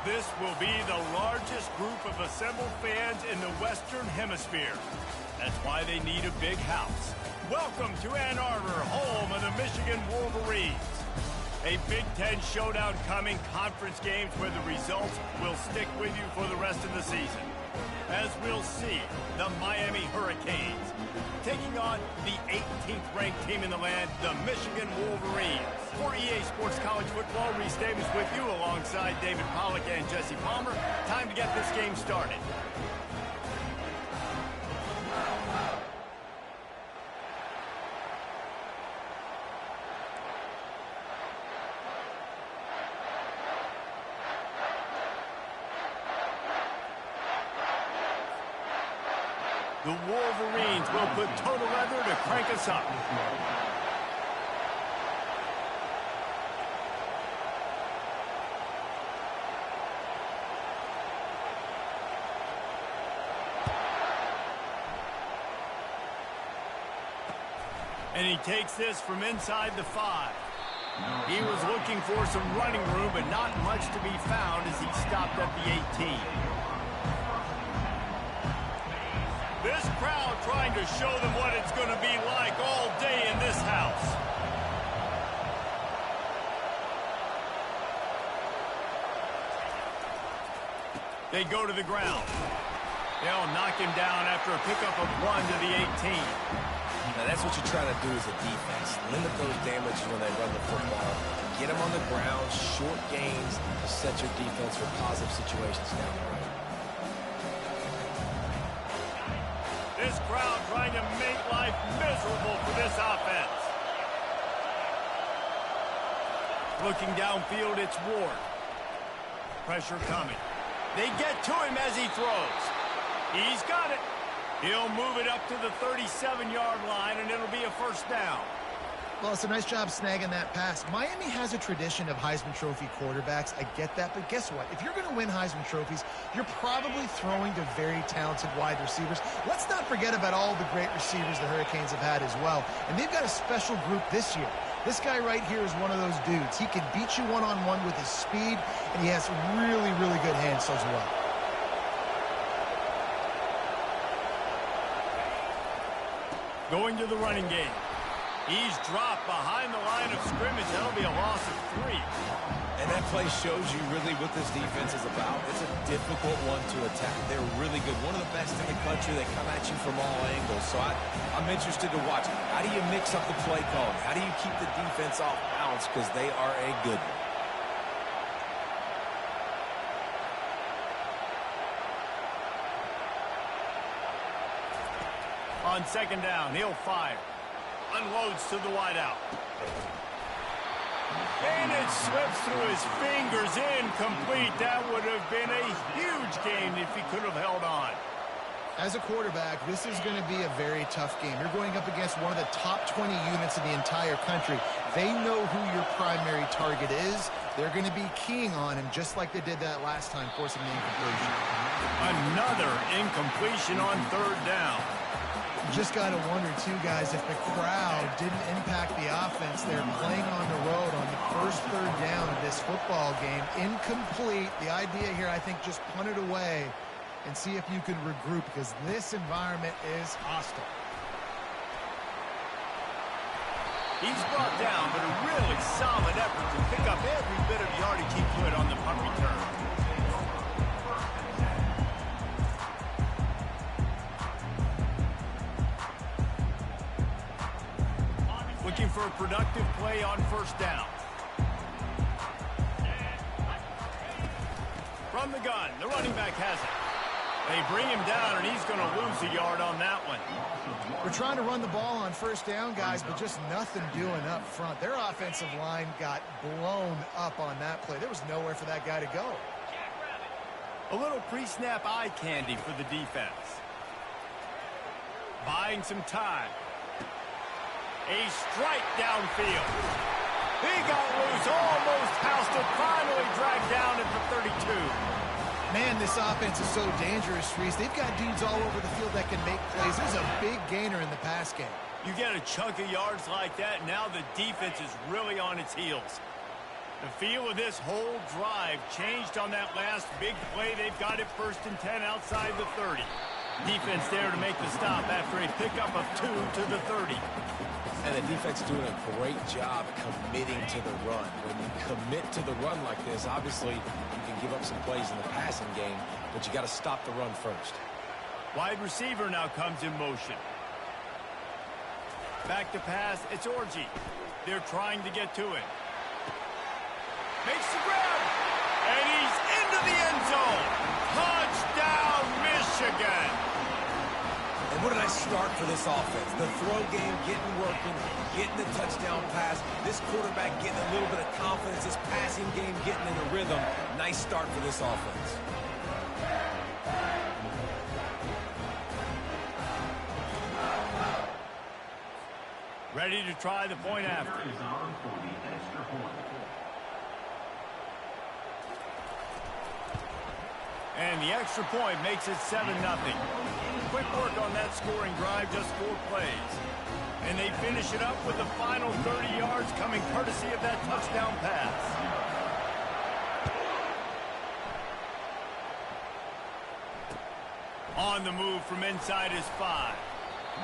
This will be the largest group of assembled fans in the Western Hemisphere. That's why they need a big house. Welcome to Ann Arbor, home of the Michigan Wolverines. A Big Ten showdown coming, conference games where the results will stick with you for the rest of the season. As we'll see, the Miami Hurricanes taking on the 18th ranked team in the land, the Michigan Wolverines. For EA Sports College Football, Reese Davis with you alongside David Pollack and Jesse Palmer. Time to get this game started. The Wolverines will put total leather to crank us up. And he takes this from inside the 5. He was looking for some running room, but not much to be found as he stopped at the 18. This crowd trying to show them what it's going to be like all day in this house. They go to the ground. They'll knock him down after a pickup of 1 to the 18. Now that's what you're trying to do as a defense. Limit those damages when they run the football. Get them on the ground, short gains to set your defense for positive situations down the road. This crowd trying to make life miserable for this offense. Looking downfield, it's Ward. Pressure coming. They get to him as he throws. He's got it. He'll move it up to the 37-yard line, and it'll be a first down. Well, it's a nice job snagging that pass. Miami has a tradition of Heisman Trophy quarterbacks. I get that, but guess what? If you're going to win Heisman Trophies, you're probably throwing to very talented wide receivers. Let's not forget about all the great receivers the Hurricanes have had as well. And they've got a special group this year. This guy right here is one of those dudes. He can beat you one-on-one with his speed, and he has really, really good hands as well. Going to the running game. He's dropped behind the line of scrimmage. That'll be a loss of 3. And that play shows you really what this defense is about. It's a difficult one to attack. They're really good. One of the best in the country. They come at you from all angles. So I'm interested to watch. How do you mix up the play calling? How do you keep the defense off balance? Because they are a good one. On second down, he'll fire. Unloads to the wideout. And it slips through his fingers, incomplete. That would have been a huge gain if he could have held on. As a quarterback, this is going to be a very tough game. You're going up against one of the top 20 units in the entire country. They know who your primary target is. They're going to be keying on him just like they did that last time, forcing the incompletion. Another incompletion on third down. Just got to wonder, too, guys, if the crowd didn't impact the offense. They're playing on the road on the first third down of this football game. Incomplete. The idea here, I think, just punt it away and see if you can regroup because this environment is hostile. He's brought down, but a really solid effort to pick up every bit of yardage he could on the punt return. Looking for a productive play on first down. From the gun, the running back has it. They bring him down, and he's going to lose a yard on that one. We're trying to run the ball on first down, guys, but just nothing doing up front. Their offensive line got blown up on that play. There was nowhere for that guy to go. A little pre-snap eye candy for the defense. Buying some time. A strike downfield. He got loose, almost housed it, finally dragged down at the 32. Man, this offense is so dangerous, Reese. They've got dudes all over the field that can make plays. There's a big gainer in the pass game. You get a chunk of yards like that, now the defense is really on its heels. The feel of this whole drive changed on that last big play. They've got it 1st and 10 outside the 30. Defense there to make the stop after a pickup of 2 to the 30. And the defense doing a great job committing to the run. When you commit to the run like this, obviously you can give up some plays in the passing game, but you got to stop the run first. Wide receiver now comes in motion. Back to pass, it's Orji. They're trying to get to it. Makes the grab, and he's into the end zone. Touchdown, Michigan. And what a nice start for this offense. The throw game getting working, getting the touchdown pass. This quarterback getting a little bit of confidence. This passing game getting in a rhythm. Nice start for this offense. Ready to try the point after. And the extra point makes it 7-0. Quick work on that scoring drive, just 4 plays. And they finish it up with the final 30 yards coming courtesy of that touchdown pass. On the move from inside his 5.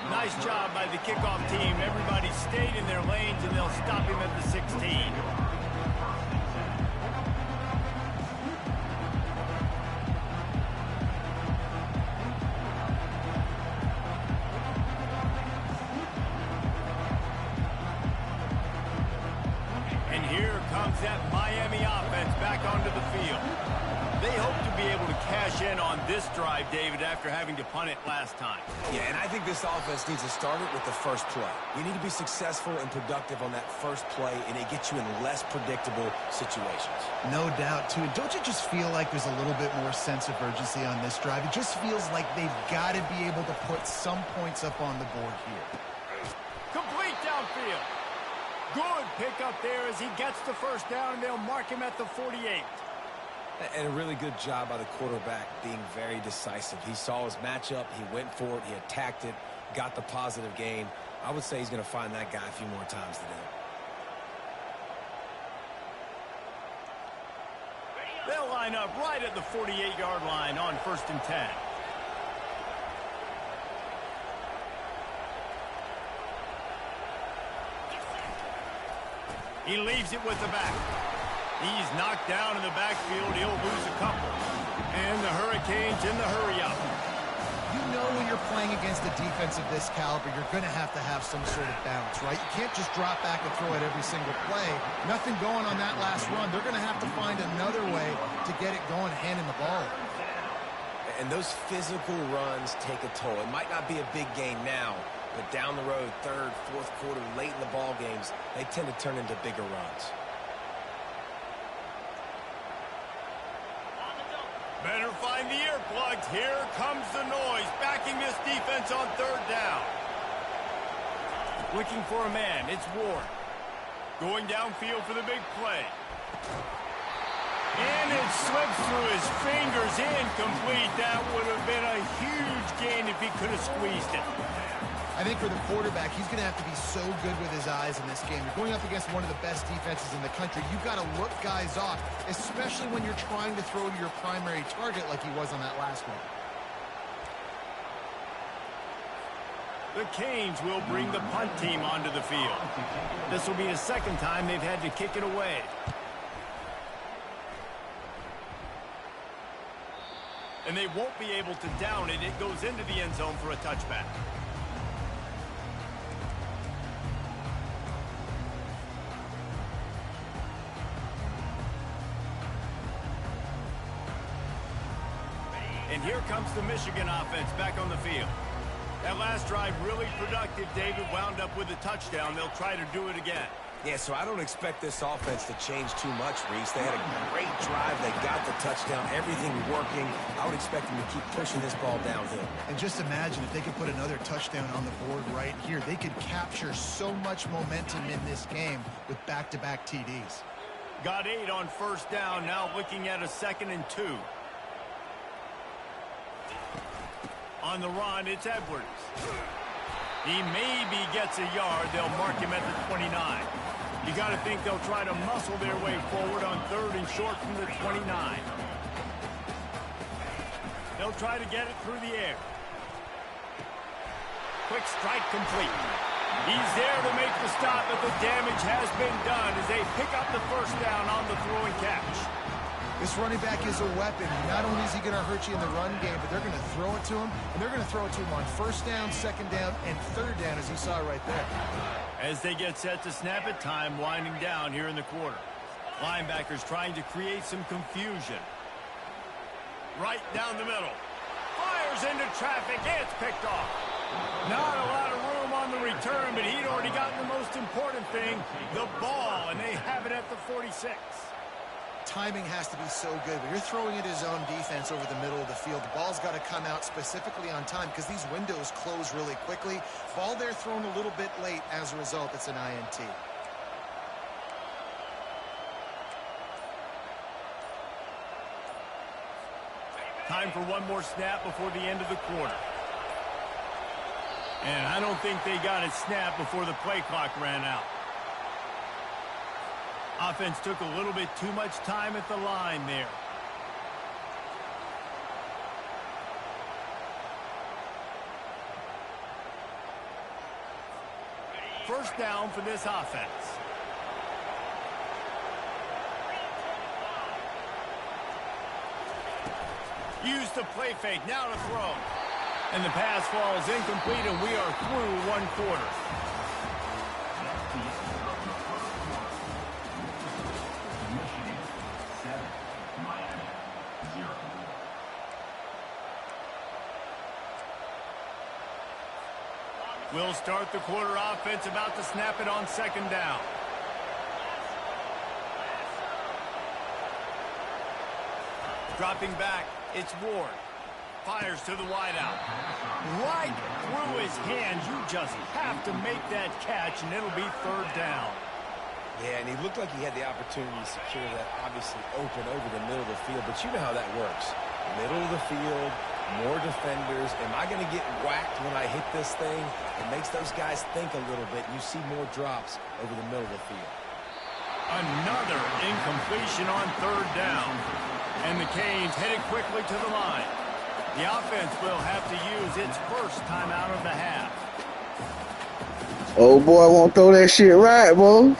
Nice job by the kickoff team. Everybody stayed in their lanes, and they'll stop him at the 16. And here comes that Miami offense back onto the field. They hope to be able to cash in on this drive, David, after having to punt it last time. Yeah, and I think this offense needs to start it with the first play. You need to be successful and productive on that first play, and it gets you in less predictable situations. No doubt, too. And don't you just feel like there's a little bit more sense of urgency on this drive? It just feels like they've got to be able to put some points up on the board here. Complete downfield. Good pickup there as he gets the first down, and they'll mark him at the 48. And a really good job by the quarterback being very decisive. He saw his matchup, he went for it, he attacked it, got the positive gain. I would say he's going to find that guy a few more times today. They'll line up right at the 48-yard line on 1st and 10. He leaves it with the back. He's knocked down in the backfield. He'll lose a couple. And the Hurricanes in the hurry-up. You know when you're playing against a defense of this caliber, you're going to have some sort of balance, right? You can't just drop back and throw it every single play. Nothing going on that last run. They're going to have to find another way to get it going, handing the ball. And those physical runs take a toll. It might not be a big gain now, but down the road, 3rd, 4th quarter, late in the ball games, they tend to turn into bigger runs. Better find the earplugs. Here comes the noise, backing this defense on 3rd down. Looking for a man, it's Ward. Going downfield for the big play. And it slips through his fingers, incomplete. That would have been a huge gain if he could have squeezed it. I think for the quarterback, he's going to have to be so good with his eyes in this game. You're going up against one of the best defenses in the country. You've got to look guys off, especially when you're trying to throw to your primary target like he was on that last one. The Canes will bring the punt team onto the field. This will be the 2nd time they've had to kick it away. And they won't be able to down it. It goes into the end zone for a touchback. And here comes the Michigan offense back on the field. That last drive really productive. David wound up with a touchdown. They'll try to do it again. Yeah, so I don't expect this offense to change too much, Reese. They had a great drive. They got the touchdown. Everything working. I would expect them to keep pushing this ball downhill. And just imagine if they could put another touchdown on the board right here. They could capture so much momentum in this game with back-to-back TDs. Got 8 on 1st down. Now looking at a 2nd and 2. On the run, it's Edwards. He maybe gets a yard. They'll mark him at the 29. You got to think they'll try to muscle their way forward on 3rd and short from the 29. They'll try to get it through the air. Quick strike complete. He's there to make the stop, but the damage has been done as they pick up the first down on the throw and catch. This running back is a weapon. Not only is he going to hurt you in the run game, but they're going to throw it to him, and they're going to throw it to him on 1st down, 2nd down, and 3rd down, as you saw right there. As they get set to snap it, time winding down here in the quarter. Linebackers trying to create some confusion. Right down the middle. Fires into traffic. It's picked off. Not a lot of room on the return, but he'd already gotten the most important thing, the ball, and they have it at the 46. Timing has to be so good. When you're throwing at his own defense over the middle of the field, the ball's got to come out specifically on time because these windows close really quickly. Ball there thrown a little bit late. As a result, it's an INT. Time for one more snap before the end of the quarter. And I don't think they got it snapped before the play clock ran out. Offense took a little bit too much time at the line there. First down for this offense. Use the play fake, now to throw. And the pass falls incomplete, and we are through one quarter. We'll start the quarter offense, about to snap it on 2nd down. Dropping back, it's Ward. Fires to the wideout. Right through his hands. You just have to make that catch, and it'll be 3rd down. Yeah, and he looked like he had the opportunity to secure that, obviously open over the middle of the field. But you know how that works. Middle of the field, more defenders. Am I going to get whacked when I hit this thing? It makes those guys think a little bit. You see more drops over the middle of the field. Another incompletion on 3rd down. And the Canes headed quickly to the line. The offense will have to use its first timeout of the half. Oh boy, won't throw that shit right, boy.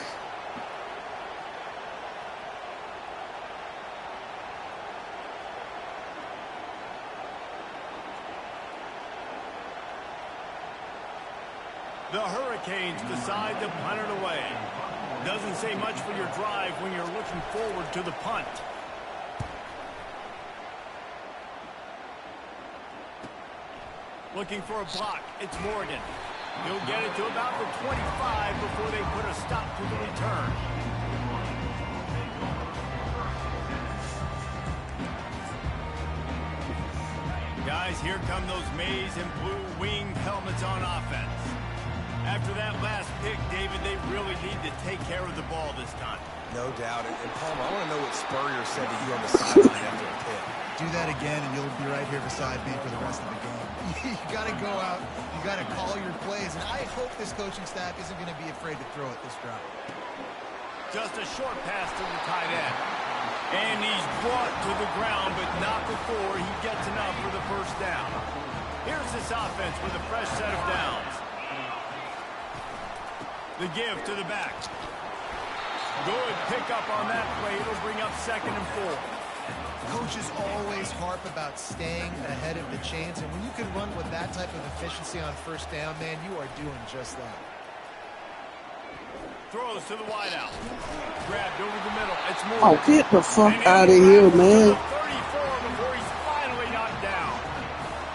The Hurricanes decide to punt it away. Doesn't say much for your drive when you're looking forward to the punt. Looking for a block. It's Morgan. He'll get it to about the 25 before they put a stop to the return. Guys, here come those maize and blue winged helmets on offense. After that last pick, David, they really need to take care of the ball this time. No doubt. And Palmer, I want to know what Spurrier said to you on the sideline after a pick. Do that again, and you'll be right here beside me for the rest of the game. You got to go out. You got to call your plays, and I hope this coaching staff isn't going to be afraid to throw it this drive. Just a short pass to the tight end. And he's brought to the ground, but not before he gets enough for the first down. Here's this offense with a fresh set of downs. The give to the back. Good pickup on that play. It'll bring up 2nd and 4. Coaches always harp about staying ahead of the chains, and when you can run with that type of efficiency on 1st down, man, you are doing just that. Throws to the wideout. Grabbed over the middle. It's more. Oh, get the fuck out of here, man. 34 before he's finally knocked down.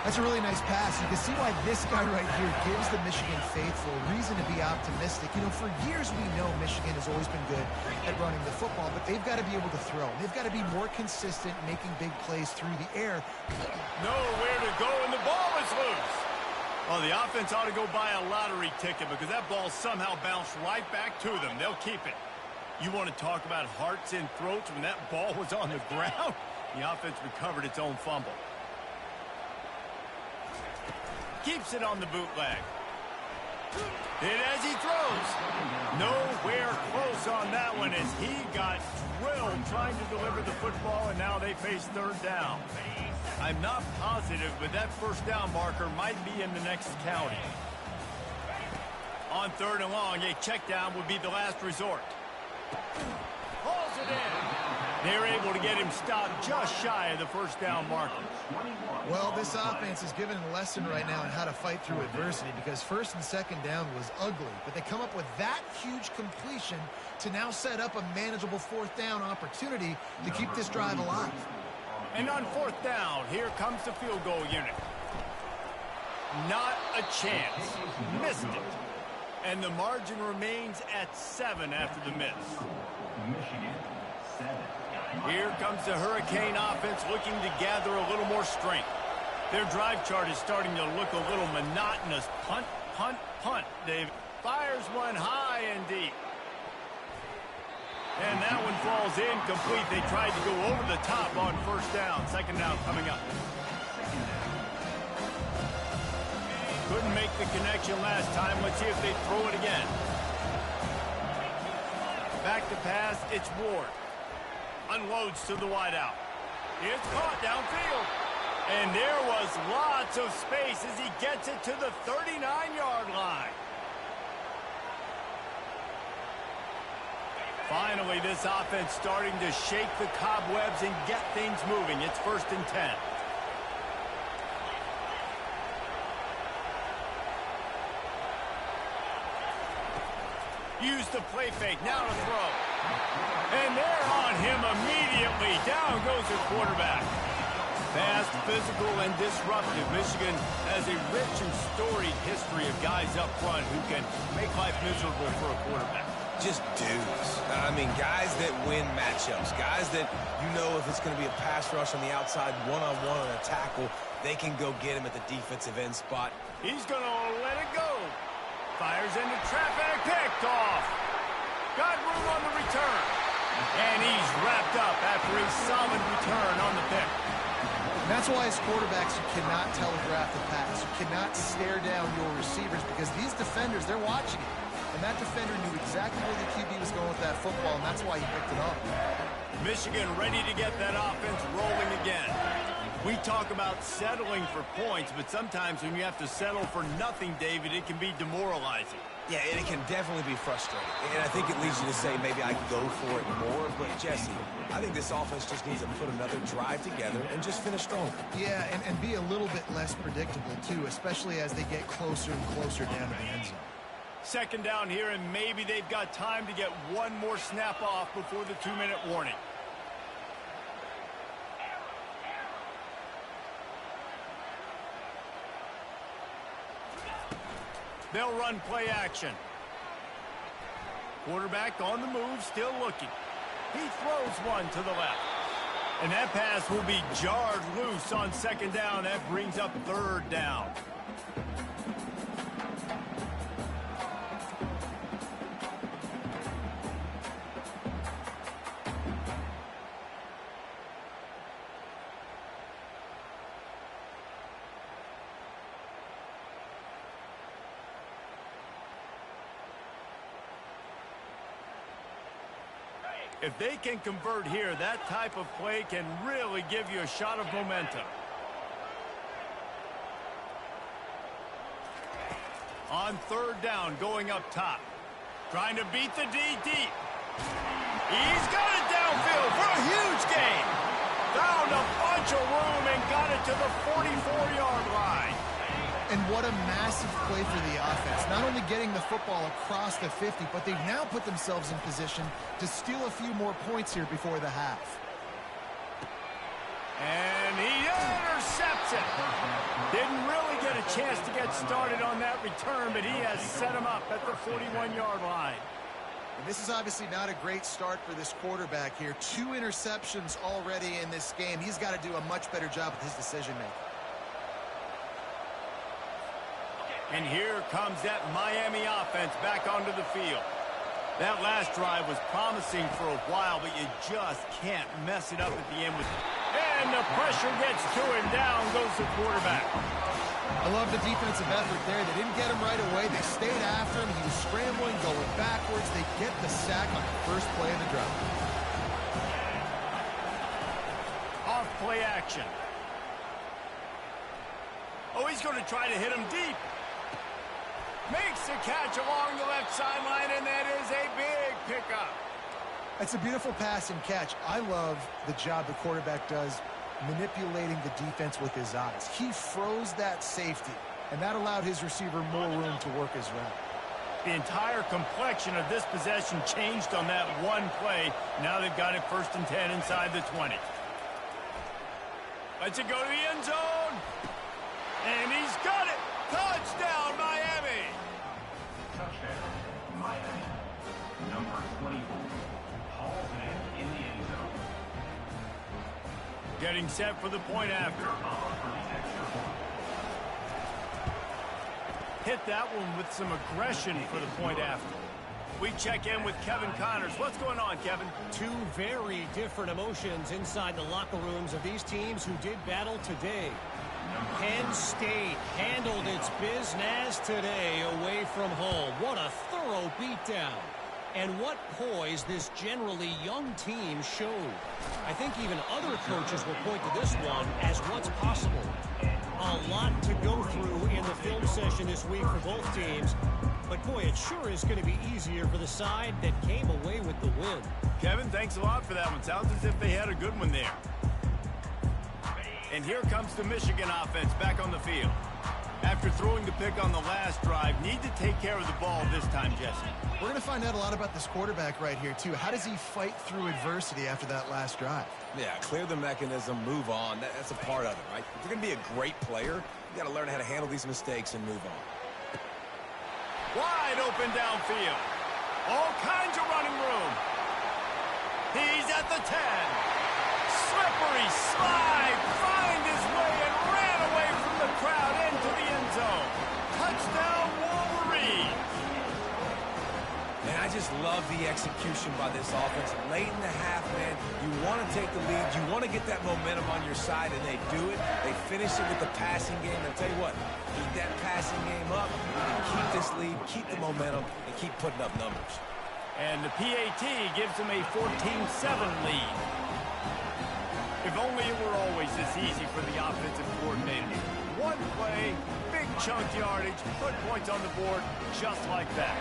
That's a really nice pass. You can see why this guy right here gives the Michigan faithful reason to be optimistic. You know, for years we know Michigan has always been good at running the football, but they've got to be able to throw. They've got to be more consistent making big plays through the air. Nowhere to go, and the ball is loose. Well, the offense ought to go buy a lottery ticket because that ball somehow bounced right back to them. They'll keep it. You want to talk about hearts and throats when that ball was on the ground? The offense recovered its own fumble. Keeps it on the bootleg. Hit as he throws. Nowhere close on that one as he got drilled trying to deliver the football, and now they face third down. I'm not positive, but that first down marker might be in the next county. On third and long, a check down would be the last resort. Hauls it in. They're able to get him stopped just shy of the first down marker. Well, this offense is given a lesson right now on how to fight through adversity because first and second down was ugly, but they come up with that huge completion to now set up a manageable fourth down opportunity to keep this drive alive. And on fourth down, here comes the field goal unit. Not a chance. Missed it. And the margin remains at 7 after the miss. Here comes the Hurricane offense looking to gather a little more strength. Their drive chart is starting to look a little monotonous. Punt, punt, punt. Dave fires one high and deep. And that one falls incomplete. They tried to go over the top on first down. Second down coming up. Couldn't make the connection last time. Let's see if they throw it again. Back to pass. It's Ward. Unloads to the wideout. It's caught downfield. And there was lots of space as he gets it to the 39-yard line. Finally, this offense starting to shake the cobwebs and get things moving. It's 1st and 10. Use the play fake. Now to throw. And they're on him immediately. Down goes the quarterback. Fast, physical, and disruptive. Michigan has a rich and storied history of guys up front who can make life miserable for a quarterback. Just dudes. I mean, guys that win matchups. Guys that, you know, if it's going to be a pass rush on the outside, one-on-one on a tackle, they can go get him at the defensive end spot. He's going to let it go. Fires into traffic. Picked off. Got room on the return. And he's wrapped up after a solid return on the pick. And that's why as quarterbacks, you cannot telegraph the pass. You cannot stare down your receivers because these defenders, they're watching it. And that defender knew exactly where the QB was going with that football, and that's why he picked it up. Michigan ready to get that offense rolling again. We talk about settling for points, but sometimes when you have to settle for nothing, David, it can be demoralizing. Yeah, and it can definitely be frustrating. And I think it leads you to say maybe I can go for it more. But, Jesse, I think this offense just needs to put another drive together and just finish stronger. Yeah, and be a little bit less predictable, too, especially as they get closer and closer down to the end zone. Second down here, and maybe they've got time to get one more snap off before the 2-minute warning. They'll run play action. Quarterback on the move, still looking. He throws one to the left. And that pass will be jarred loose on second down. That brings up third down. If they can convert here, that type of play can really give you a shot of momentum. On third down, going up top. Trying to beat the D deep. He's got it downfield for a huge gain. Found a bunch of room and got it to the 44-yard line. And what a massive play for the offense. Not only getting the football across the 50, but they've now put themselves in position to steal a few more points here before the half. And he intercepts it. Didn't really get a chance to get started on that return, but he has set him up at the 41-yard line. And this is obviously not a great start for this quarterback here. 2 interceptions already in this game. He's got to do a much better job with his decision-making. And here comes that Miami offense back onto the field. That last drive was promising for a while, but you just can't mess it up at the end with it. And the pressure gets to him. Down goes the quarterback. I love the defensive effort there. They didn't get him right away. They stayed after him. He was scrambling, going backwards. They get the sack on the first play of the drive. Off play action. Oh, he's going to try to hit him deep. Makes the catch along the left sideline, and that is a big pickup. It's a beautiful pass and catch. I love the job the quarterback does manipulating the defense with his eyes. He froze that safety, and that allowed his receiver more room to work his route. The entire complexion of this possession changed on that one play. Now they've got it 1st and 10 inside the 20. Lets it go to the end zone. And he's got it. Touchdown, Miami. Touchdown, Miami. Number 24. Hall's in the end zone. Getting set for the point after. Hit that one with some aggression for the point after. We check in with Kevin Connors. What's going on, Kevin? Two very different emotions inside the locker rooms of these teams who did battle today. Penn State handled its business today away from home. What a thorough beatdown. And what poise this generally young team showed. I think even other coaches will point to this one as what's possible. A lot to go through in the film session this week for both teams. But boy, it sure is going to be easier for the side that came away with the win. Kevin, thanks a lot for that one. Sounds as if they had a good one there. And here comes the Michigan offense back on the field. After throwing the pick on the last drive, need to take care of the ball this time, Jesse. We're going to find out a lot about this quarterback right here, too. How does he fight through adversity after that last drive? Yeah, clear the mechanism, move on. That's a part of it, right? If you're going to be a great player, you got to learn how to handle these mistakes and move on. Wide open downfield. All kinds of running room. He's at the 10. Slippery slide. Find his way and ran away from the crowd into the end zone. Touchdown, Wolverines. Man, I just love the execution by this offense. Late in the half, man, you want to take the lead. You want to get that momentum on your side, and they do it. They finish it with the passing game. And I'll tell you what, keep that passing game up, and keep this lead, keep the momentum, and keep putting up numbers. And the PAT gives them a 14-7 lead. If only it were always this easy for the offensive coordinator. One play, big chunk yardage, put points on the board just like that.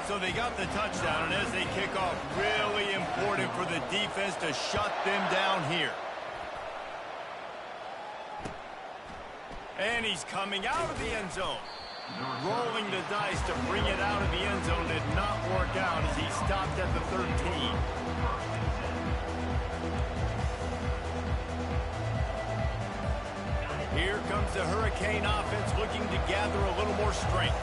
So they got the touchdown, and as they kick off, really important for the defense to shut them down here. And he's coming out of the end zone. Rolling the dice to bring it out of the end zone did not work out as he stopped at the 13. Here comes the Hurricane offense looking to gather a little more strength.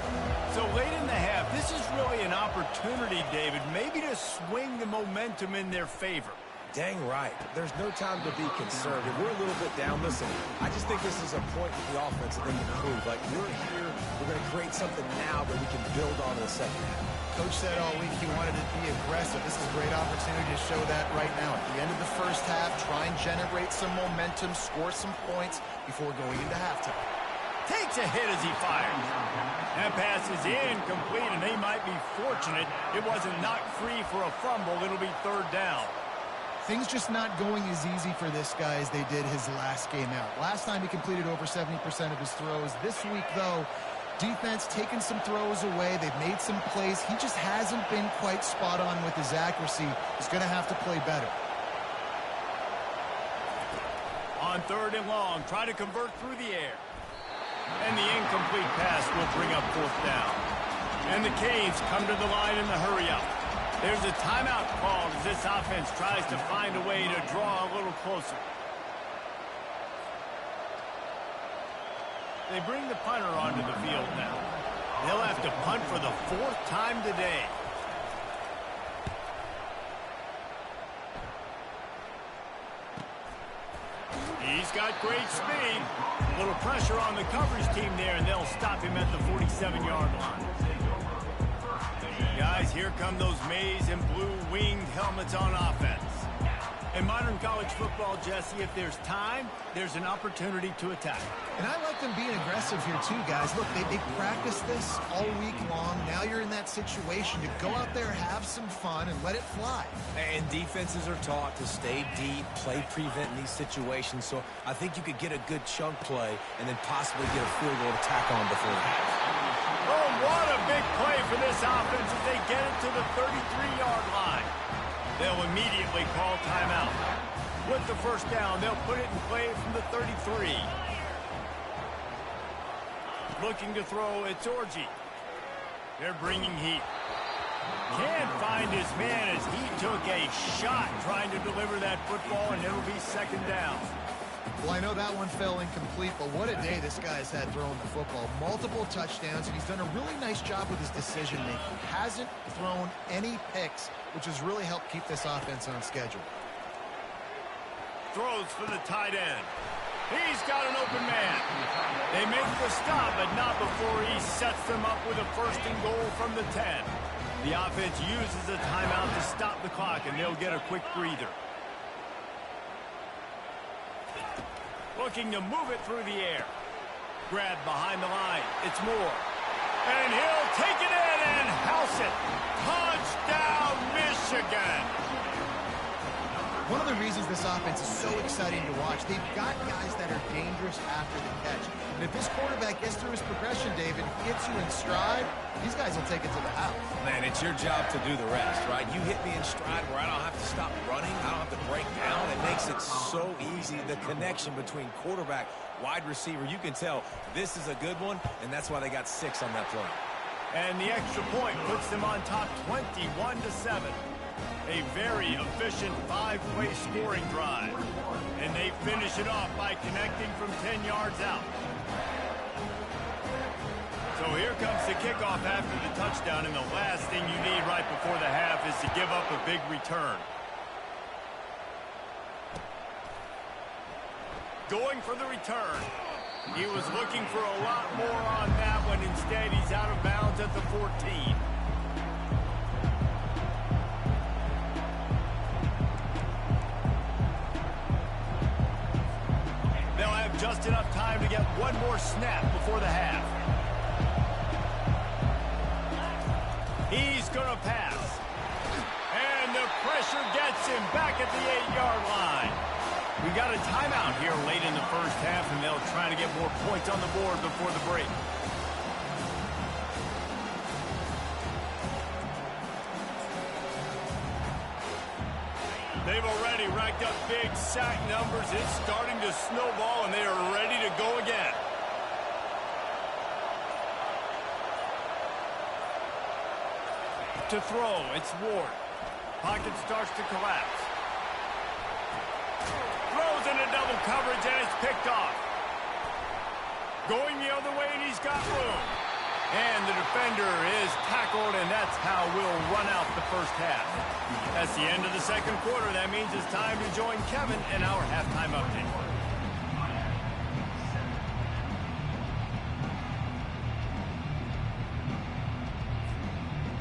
So late in the half, this is really an opportunity, David, maybe to swing the momentum in their favor. Dang right. There's no time to be conservative. We're a little bit down. Listen, I just think this is a point with the offense that they can prove. Like, we're here, we're going to create something now that we can build on in the second half. Coach said all week he wanted to be aggressive. This is a great opportunity to show that right now. At the end of the first half, try and generate some momentum, score some points before going into halftime. Takes a hit as he fires. That pass is incomplete, and they might be fortunate it wasn't knocked free for a fumble. It'll be 3rd down. Things just not going as easy for this guy as they did his last game out. Last time he completed over 70% of his throws. This week, though, defense taking some throws away. They've made some plays. He just hasn't been quite spot on with his accuracy. He's going to have to play better. On 3rd and long, try to convert through the air. And the incomplete pass will bring up 4th down. And the Canes come to the line in the hurry-up. There's a timeout called as this offense tries to find a way to draw a little closer. They bring the punter onto the field now. They'll have to punt for the 4th time today. He's got great speed. A little pressure on the coverage team there, and they'll stop him at the 47-yard line. Guys, here come those maize and blue winged helmets on offense. In modern college football, Jesse, if there's time, there's an opportunity to attack. And I like them being aggressive here too, guys. Look, they practiced this all week long. Now you're in that situation to go out there, have some fun, and let it fly. And defenses are taught to stay deep, play prevent in these situations. So I think you could get a good chunk play and then possibly get a field goal to tack on before the half. Oh, what a big play for this offense as they get it to the 33-yard line. They'll immediately call timeout. With the first down, they'll put it in play from the 33. Looking to throw, it's Orji. They're bringing heat. Can't find his man as he took a shot trying to deliver that football, and it'll be second down. Well, I know that one fell incomplete, but what a day this guy's had throwing the football. Multiple touchdowns, and he's done a really nice job with his decision-making. Hasn't thrown any picks, which has really helped keep this offense on schedule. Throws for the tight end. He's got an open man. They make the stop, but not before he sets them up with a first and goal from the 10. The offense uses a timeout to stop the clock, and they'll get a quick breather. Looking to move it through the air. Grab behind the line. It's Moore. And he'll take it in and house it. Touchdown, Michigan. One of the reasons this offense is so exciting to watch, they've got guys that are dangerous after the catch. And if this quarterback gets through his progression, David, gets you in stride, these guys will take it to the house. Man, it's your job to do the rest, right? You hit me in stride where I don't have to stop running. I don't have to break down. It makes it so easy. The connection between quarterback, wide receiver, you can tell this is a good one, and that's why they got 6 on that play. And the extra point puts them on top 21-7. A very efficient 5-play scoring drive. And they finish it off by connecting from 10 yards out. So here comes the kickoff after the touchdown, and the last thing you need right before the half is to give up a big return. Going for the return. He was looking for a lot more on that one. Instead, he's out of bounds at the 14. They'll have just enough time to get one more snap before the half. He's going to pass. And the pressure gets him back at the 8-yard line. We got a timeout here late in the first half, and they'll try to get more points on the board before the break. They've already racked up big sack numbers. It's starting to snowball, and they are ready to go again. To throw, it's Ward. Pocket starts to collapse. Throws into double coverage, and it's picked off. Going the other way, and he's got room. And the defender is tackled, and that's how we'll run out the first half. That's the end of the second quarter. That means it's time to join Kevin in our halftime update.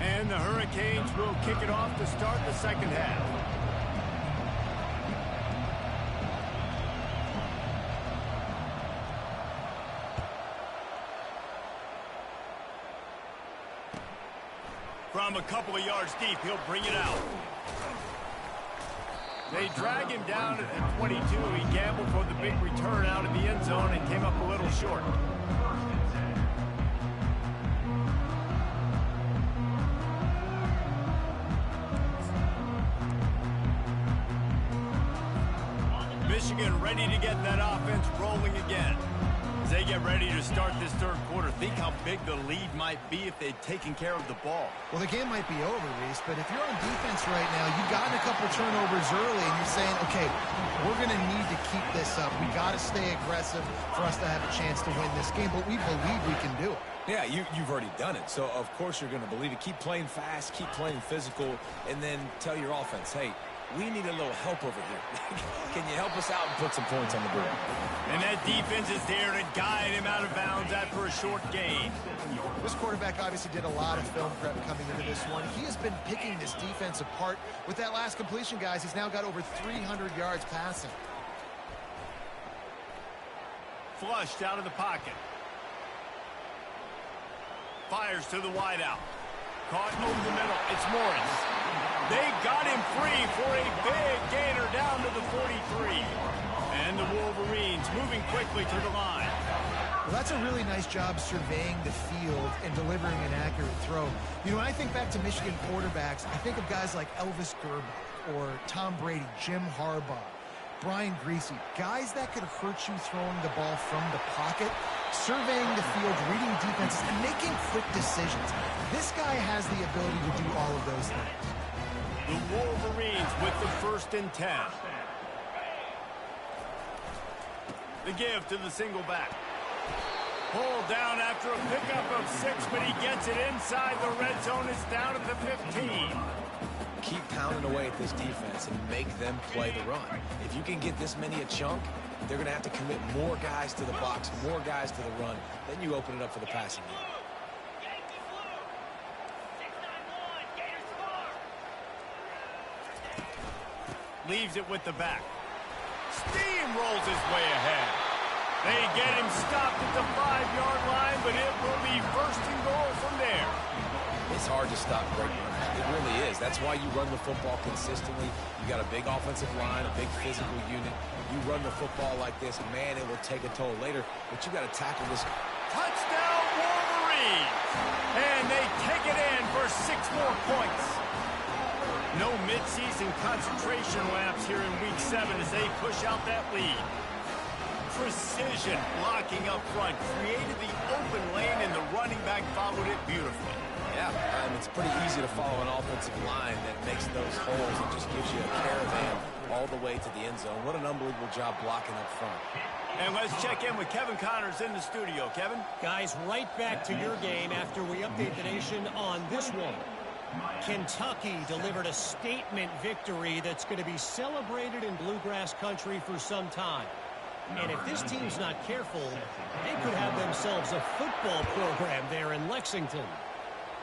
And the Hurricanes will kick it off to start the second half. From a couple of yards deep, he'll bring it out. They drag him down at the 22. He gambled for the big return out of the end zone and came up a little short. Michigan ready to get that offense rolling again. As they get ready to start this third quarter, think how big the lead might be if they'd taken care of the ball. Well, the game might be over, Reese, but if you're on defense right now, you've gotten a couple turnovers early, and you're saying, okay, we're going to need to keep this up. We got to stay aggressive for us to have a chance to win this game, but we believe we can do it. Yeah, you've already done it, so of course you're going to believe it. Keep playing fast, keep playing physical, and then tell your offense, hey, we need a little help over here. Can you help us out and put some points on the board? And that defense is there to guide him out of bounds after a short gain. This quarterback obviously did a lot of film prep coming into this one. He has been picking this defense apart. With that last completion, guys, he's now got over 300 yards passing. Flushed out of the pocket. Fires to the wideout. Caught over the middle. It's Morris. They got him free for a big gainer down to the 43. And the Wolverines moving quickly to the line. Well, that's a really nice job surveying the field and delivering an accurate throw. You know, when I think back to Michigan quarterbacks, I think of guys like Elvis Gerbach or Tom Brady, Jim Harbaugh, Brian Greasy, guys that could hurt you throwing the ball from the pocket, surveying the field, reading defenses, and making quick decisions. This guy has the ability to do all of those things. The Wolverines with the 1st and 10. The give to the single back. Pulled down after a pickup of 6, but he gets it inside the red zone. It's down at the 15. Keep pounding away at this defense and make them play the run. If you can get this many a chunk, they're going to have to commit more guys to the box, more guys to the run. Then you open it up for the passing game. Leaves it with the back. Steamrolls his way ahead. They get him stopped at the 5-yard line, but it will be 1st and goal from there. It's hard to stop great runners. It really is. That's why you run the football consistently. You got a big offensive line, a big physical unit. You run the football like this, man, it will take a toll later, but you got to tackle this. Touchdown, Wolverines! And they take it in for 6 more points. No midseason concentration laps here in Week 7 as they push out that lead. Precision blocking up front created the open lane, and the running back followed it beautifully. Yeah, it's pretty easy to follow an offensive line that makes those holes and just gives you a caravan all the way to the end zone. What an unbelievable job blocking up front. And let's check in with Kevin Connors in the studio. Kevin? Guys, right back to your game after we update the nation on this one. Kentucky delivered a statement victory that's going to be celebrated in bluegrass country for some time. And if this team's not careful, they could have themselves a football program there in Lexington.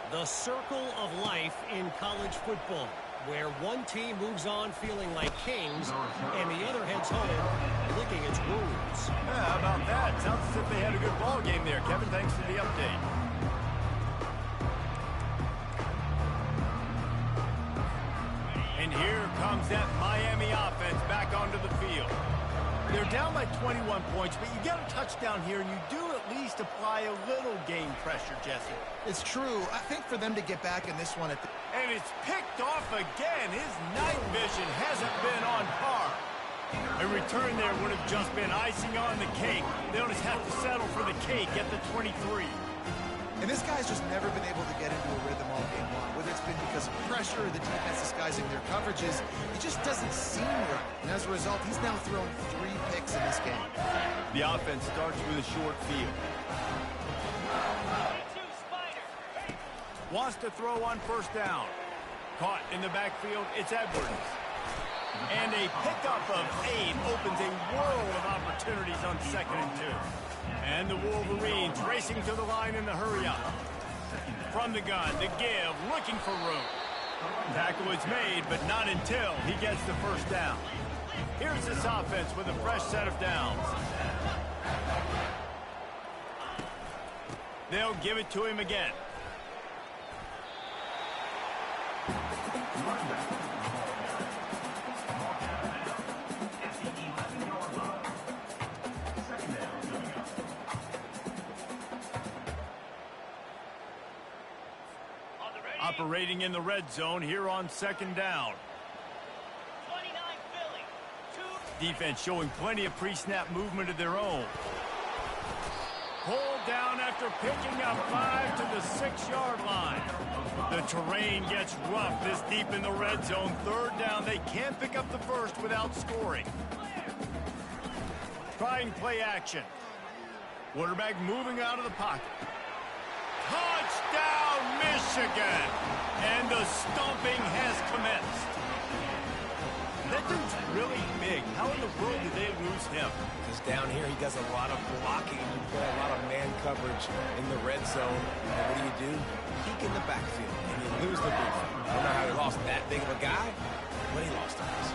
The circle of life in college football, where one team moves on feeling like kings and the other heads home licking its wounds. Yeah, how about that? Sounds as if they had a good ball game there. Kevin, thanks for the update. And here comes that Miami offense back onto the field. They're down by 21 points, but you get a touchdown here, and you do at least apply a little game pressure, Jesse. It's true. I think for them to get back in this one at the... And it's picked off again. His night vision hasn't been on par. A return there would have just been icing on the cake. They'll just have to settle for the cake at the 23. And this guy's just never been able to get into a rhythm all game long. Whether it's been because of pressure or the defense disguising their coverages, it just doesn't seem right. And as a result, he's now thrown 3 picks in this game. The offense starts with a short field. Wants to throw on 1st down. Caught in the backfield, it's Edwards. And a pickup of 8 opens a world of opportunities on 2nd and 2. And the Wolverines racing to the line in the hurry-up. From the gun, the give, looking for room. Tackle is made, but not until he gets the 1st down. Here's this offense with a fresh set of downs. They'll give it to him again. Operating in the red zone here on 2nd down. Defense showing plenty of pre-snap movement of their own. Pulled down after picking up 5 to the 6-yard line. The terrain gets rough this deep in the red zone. 3rd down, they can't pick up the 1st without scoring. Trying play action. Quarterback moving out of the pocket. Touchdown, Michigan! And the stomping has commenced. dude's really big. How in the world did they lose him? Because down here he does a lot of blocking. You play a lot of man coverage in the red zone. And what do? Peek in the backfield, and you lose the big one. I don't know how he lost that big of a guy, but he lost us.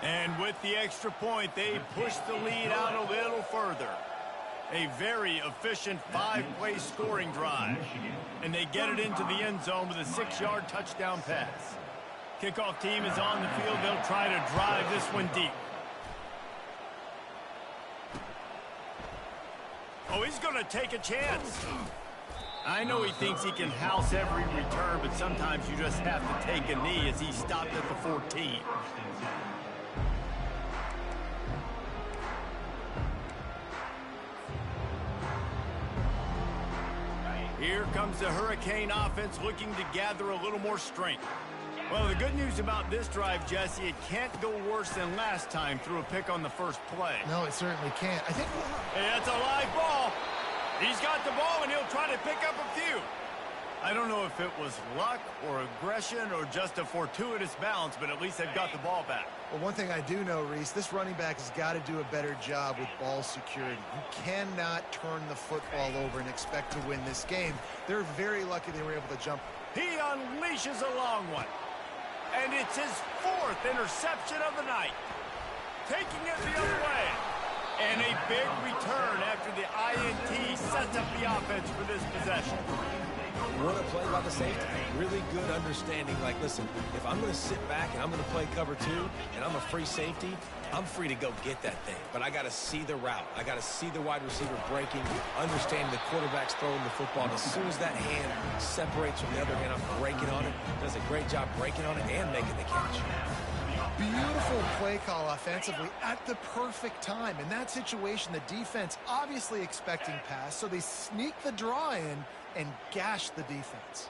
And with the extra point, they push the lead out a little further. A very efficient 5-play scoring drive. And they get it into the end zone with a 6-yard touchdown pass. Kickoff team is on the field. They'll try to drive this one deep. Oh, he's going to take a chance. I know he thinks he can house every return, but sometimes you just have to take a knee as he stopped at the 14. Here comes the Hurricane offense looking to gather a little more strength. Well, the good news about this drive, Jesse, it can't go worse than last time through a pick on the first play. No, it certainly can't. I think... Hey, that's a live ball. He's got the ball, and he'll try to pick up a few. I don't know if it was luck or aggression or just a fortuitous bounce, but at least they've got the ball back. Well, one thing I do know, Reese, this running back has got to do a better job with ball security. You cannot turn the football over and expect to win this game. They're very lucky they were able to jump. He unleashes a long one. And it's his 4th interception of the night. Taking it the other way. And a big return after the INT sets up the offense for this possession. What a play by the safety. Really good understanding. Like, listen, if I'm going to sit back and I'm going to play cover 2 and I'm a free safety, I'm free to go get that thing. But I got to see the route. I got to see the wide receiver breaking, understanding the quarterback's throwing the football. And as soon as that hand separates from the other hand, I'm breaking on it. Does a great job breaking on it and making the catch. Beautiful play call offensively at the perfect time. In that situation, the defense obviously expecting pass, so they sneak the draw in and gash the defense.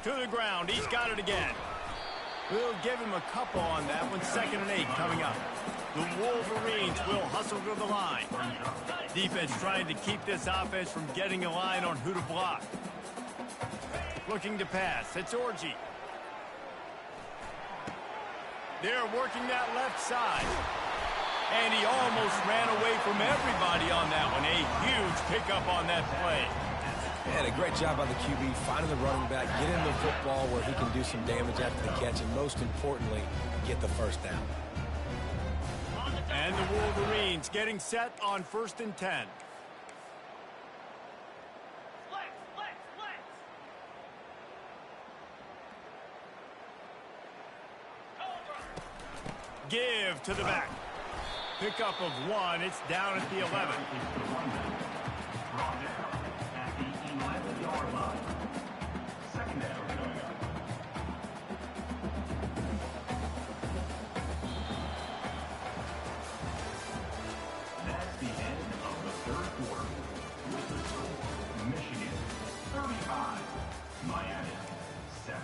To the ground. He's got it again. We'll give him a couple on that one. 2nd and 8 coming up. The Wolverines will hustle to the line. Defense trying to keep this offense from getting a line on who to block. Looking to pass. It's Orji. They're working that left side. And he almost ran away from everybody on that one. A huge pickup on that play. And a great job by the QB, finding the running back, get him the football where he can do some damage after the catch, and most importantly, get the first down. And the Wolverines getting set on 1st and 10. Give to the back. Pickup of 1. It's down at the 11. At the 11-yard line. 2nd down coming up. That's the end of the 3rd quarter. With the score, Michigan 35, Miami 7.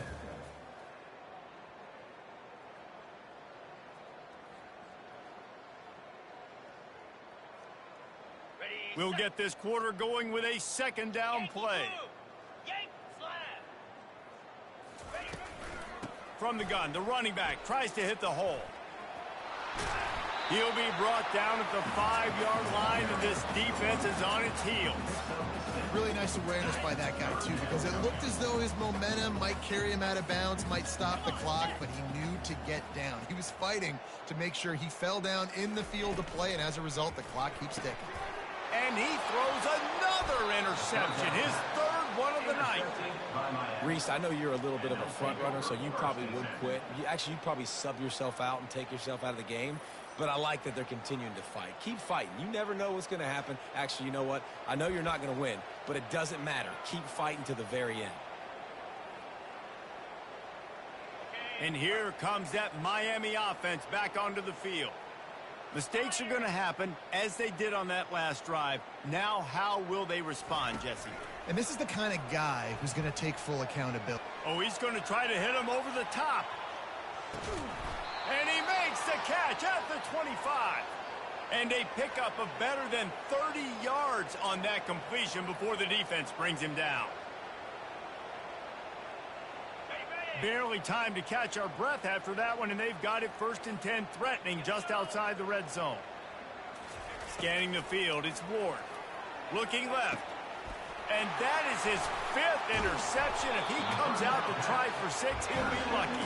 We'll get this quarter going with a 2nd down play. From the gun, the running back tries to hit the hole. He'll be brought down at the 5-yard line, and this defense is on its heels. Really nice awareness by that guy, too, because it looked as though his momentum might carry him out of bounds, might stop the clock, but he knew to get down. He was fighting to make sure he fell down in the field to play, and as a result, the clock keeps ticking. And he throws another interception, his 3rd one of the night. Reese, I know you're a little bit of a front runner, so you probably would quit. You'd probably sub yourself out and take yourself out of the game. But I like that they're continuing to fight. Keep fighting. You never know what's going to happen. Actually, you know what? I know you're not going to win, but it doesn't matter. Keep fighting to the very end. And here comes that Miami offense back onto the field. Mistakes are going to happen, as they did on that last drive. Now, how will they respond, Jesse? And this is the kind of guy who's going to take full accountability. Oh, he's going to try to hit him over the top. And he makes the catch at the 25. And a pickup of better than 30 yards on that completion before the defense brings him down. Barely time to catch our breath after that one, and they've got it 1st and 10, threatening just outside the red zone. Scanning the field, it's Ward. Looking left. And that is his 5th interception. If he comes out to try for 6, he'll be lucky.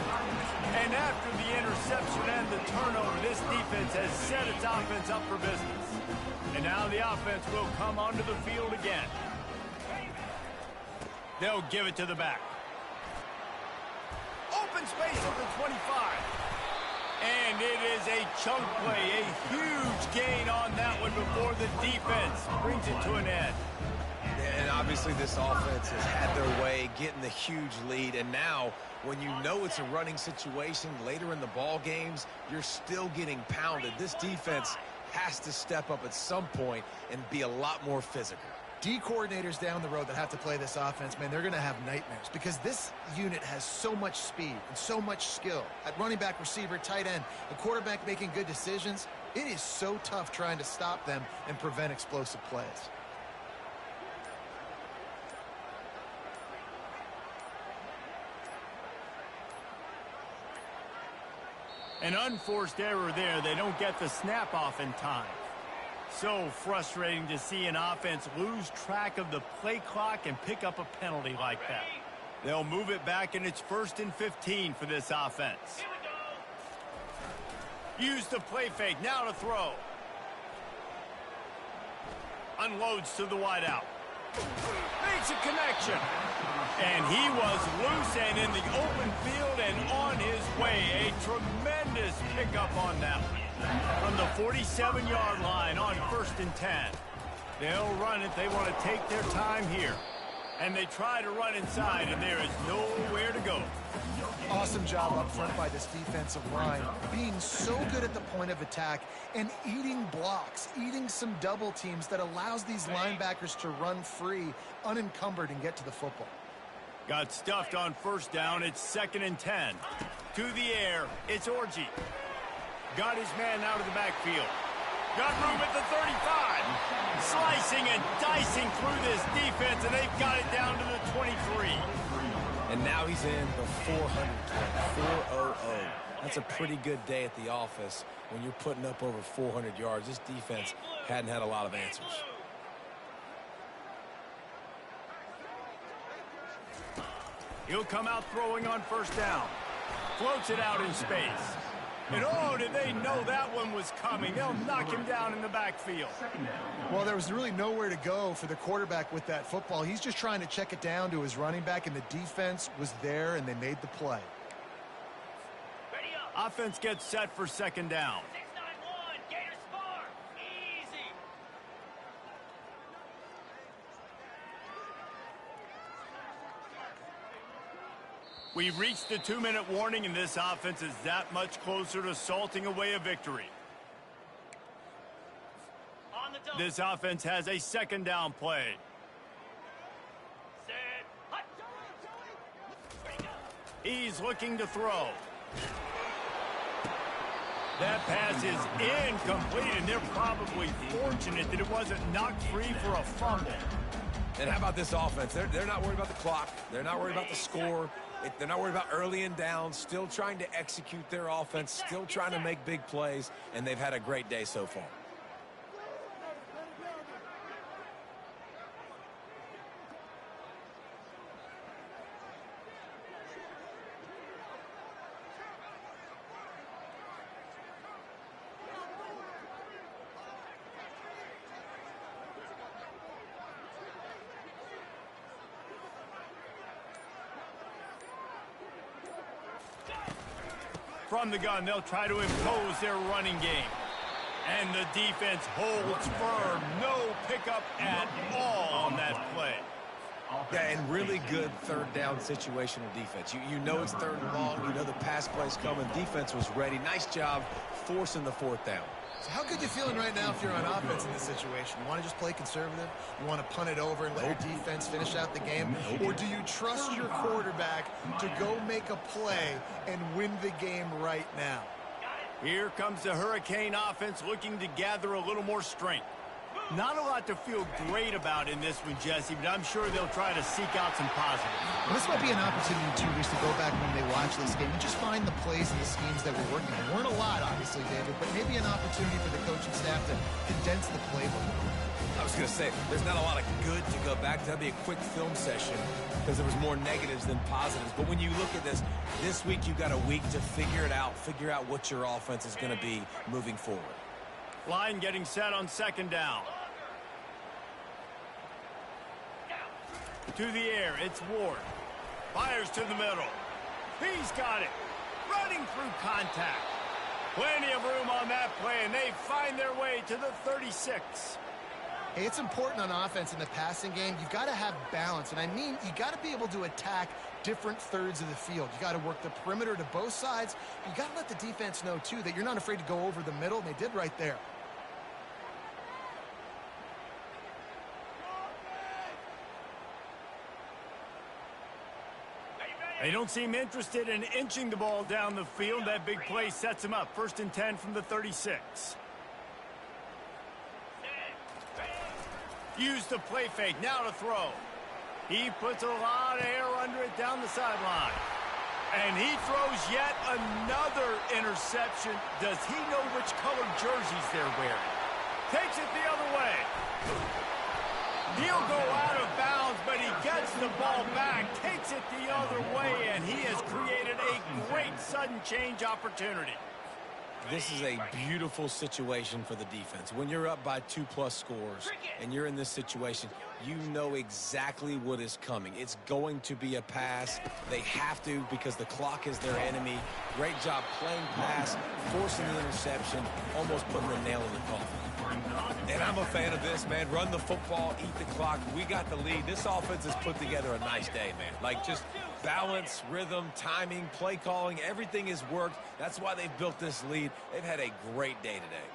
And after the interception and the turnover, this defense has set its offense up for business. And now the offense will come onto the field again. They'll give it to the back. Open space at the 25. And it is a chunk play, a huge gain on that one before the defense brings it to an end. And obviously this offense has had their way getting the huge lead. And now when you know it's a running situation later in the ball games, you're still getting pounded. This defense has to step up at some point and be a lot more physical. D coordinators down the road that have to play this offense, man, they're going to have nightmares because this unit has so much speed and so much skill. At running back, receiver, tight end, the quarterback making good decisions, it is so tough trying to stop them and prevent explosive plays. An unforced error there. They don't get the snap off in time. So frustrating to see an offense lose track of the play clock and pick up a penalty like that. They'll move it back, and it's 1st and 15 for this offense. Use the play fake. Now to throw. Unloads to the wideout. Makes a connection. And he was loose and in the open field and on his way. A tremendous pickup on that one. From the 47-yard line on 1st and 10. They'll run it. They want to take their time here. And they try to run inside, and there is nowhere to go. Awesome job up front by this defensive line, being so good at the point of attack and eating blocks, eating some double teams that allows these linebackers to run free, unencumbered, and get to the football. Got stuffed on 1st down. It's 2nd and 10. To the air, it's Orji. Got his man out of the backfield. Got room at the 35. Slicing and dicing through this defense, and they've got it down to the 23. And now he's in the 400 400. That's a pretty good day at the office when you're putting up over 400 yards. This defense hadn't had a lot of answers. He'll come out throwing on 1st down. Floats it out in space. And oh, did they know that one was coming? They'll knock him down in the backfield. Well, there was really nowhere to go for the quarterback with that football. He's just trying to check it down to his running back, and the defense was there, and they made the play. Offense gets set for 2nd down. 6-9-1, Gators far. Easy. We've reached the 2-minute warning, and this offense is that much closer to salting away a victory. On the double. This offense has a 2nd down play. Set. Hut. Ready, go. He's looking to throw. That pass is incomplete, and they're probably fortunate that it wasn't knocked free for a fumble. And how about this offense? They're not worried about the clock. They're not worried about the score. They're not worried about early and down. Still trying to execute their offense. Still trying to make big plays. And they've had a great day so far. From the gun, they'll try to impose their running game. And the defense holds firm. No pickup at all on that play. Yeah, and really good 3rd down situational defense. You know it's 3rd and long. You know the pass play's coming. Defense was ready. Nice job forcing the 4th down. So how good you feeling right now if you're on offense in this situation? You want to just play conservative? You want to punt it over and let your defense finish out the game? Or do you trust your quarterback to go make a play and win the game right now? Here comes the Hurricane offense looking to gather a little more strength. Not a lot to feel great about in this one, Jesse, but I'm sure they'll try to seek out some positives. Well, this might be an opportunity, too, Reese, to go back when they watch this game and just find the plays and the schemes that were working. There weren't a lot, obviously, David, but maybe an opportunity for the coaching staff to condense the playbook. I was going to say, there's not a lot of good to go back to. That'd be a quick film session because there was more negatives than positives. But when you look at this week you got a week to figure it out, figure out what your offense is going to be moving forward. Line getting set on second down. To the air, it's Ward. Fires to the middle. He's got it. Running through contact. Plenty of room on that play, and they find their way to the 36. Hey, it's important on offense in the passing game. You've got to have balance, and I mean you got to be able to attack different thirds of the field. You got to work the perimeter to both sides. You got to let the defense know, too, that you're not afraid to go over the middle, and they did right there. They don't seem interested in inching the ball down the field. That big play sets them up. 1st and 10 from the 36. Use the play fake. Now to throw. He puts a lot of air under it down the sideline. And he throws yet another interception. Does he know which colored jerseys they're wearing? Takes it the other way. He'll go out of bounds, but he gets the ball back, takes it the other way, and he has created a great sudden change opportunity. This is a beautiful situation for the defense. When you're up by 2+ scores and you're in this situation, you know exactly what is coming. It's going to be a pass. They have to because the clock is their enemy. Great job playing pass, forcing the interception, almost putting the nail in the coffin. And I'm a fan of this, man. Run the football, eat the clock. We got the lead. This offense has put together a nice day, man. Like just balance, rhythm, timing, play calling, everything has worked. That's why they've built this lead. They've had a great day today.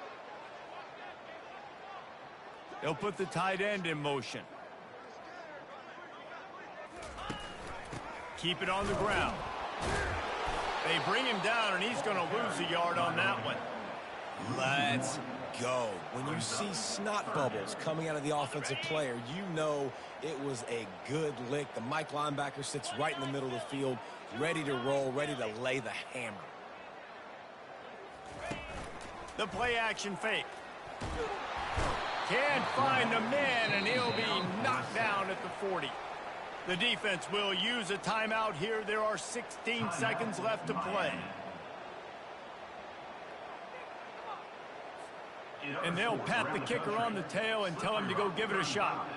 They'll put the tight end in motion. Keep it on the ground. They bring him down, and he's going to lose a yard on that one. Let's go. When you see snot bubbles coming out of the offensive player, you know it was a good lick. The Mike linebacker sits right in the middle of the field, ready to roll, ready to lay the hammer. The play action fake. Can't find the man, and he'll be knocked down at the 40. The defense will use a timeout here. There are 16 seconds left to play. And they'll pat the kicker on the tail and tell him to go give it a shot.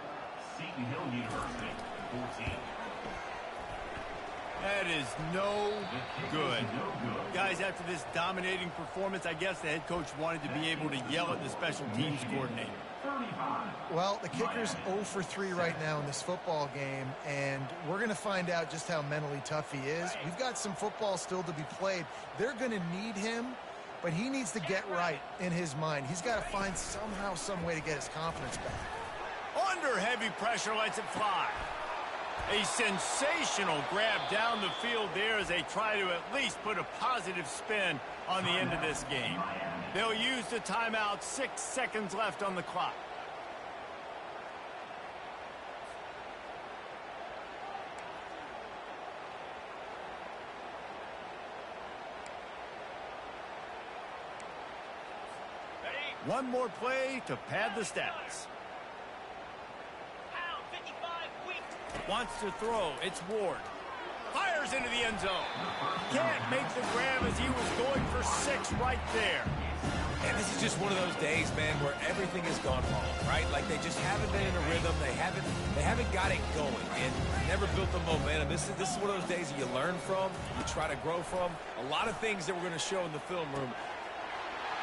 That is no good. Guys, after this dominating performance, I guess the head coach wanted to be able to yell at the special teams coordinator. Well, the kicker's 0 for 3 right now in this football game, and we're going to find out just how mentally tough he is. We've got some football still to be played. They're going to need him, but he needs to get right in his mind. He's got to find somehow, some way to get his confidence back. Under heavy pressure, lets it fly. A sensational grab down the field there as they try to at least put a positive spin on the end of this game. They'll use the timeout. 6 seconds left on the clock. One more play to pad the stats. Wants to throw. It's Ward. Fires into the end zone. Can't make the grab as he was going for 6 right there. And this is just one of those days, man, where everything has gone wrong, right? Like they just haven't been in a rhythm. They haven't got it going and never built the momentum. This is one of those days that you learn from, you try to grow from. A lot of things that we're going to show in the film room.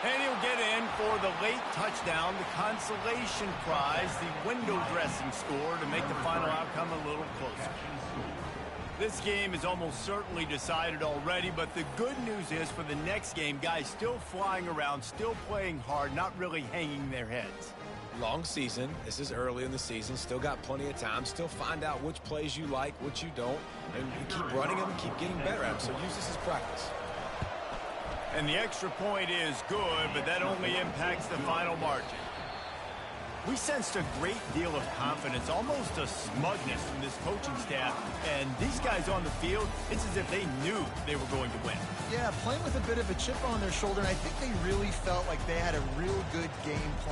And he'll get in for the late touchdown, the consolation prize, the window dressing score to make the final outcome a little closer. This game is almost certainly decided already, but the good news is for the next game, guys still flying around, still playing hard, not really hanging their heads. Long season. This is early in the season. Still got plenty of time. Still find out which plays you like, which you don't, and you keep running them and keep getting better at them. So use this as practice. And the extra point is good, but that only impacts the final margin. We sensed a great deal of confidence, almost a smugness from this coaching staff. And these guys on the field, it's as if they knew they were going to win. Yeah, playing with a bit of a chip on their shoulder, and I think they really felt like they had a real good game plan.